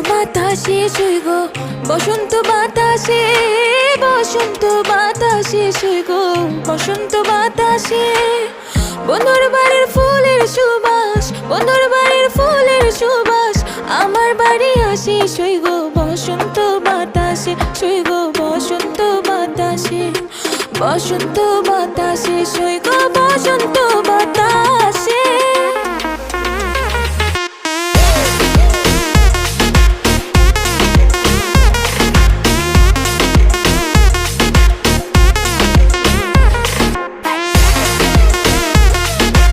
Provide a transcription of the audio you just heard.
বাতাসে শুই গো, বসন্ত বাতাসে, বসন্ত বাতাসে শুই গো, বসন্ত বাতাসে। বন্ধুর বাড়ির ফুলের সুবাস, বন্ধুর বাড়ির ফুলের সুবাস আমার বাড়ি আসে শুই গো, বসন্ত বাতাসে শুই গো, বসন্ত বাতাসে, বসন্ত বাতাসে শুই গো, বসন্ত বাতাসে।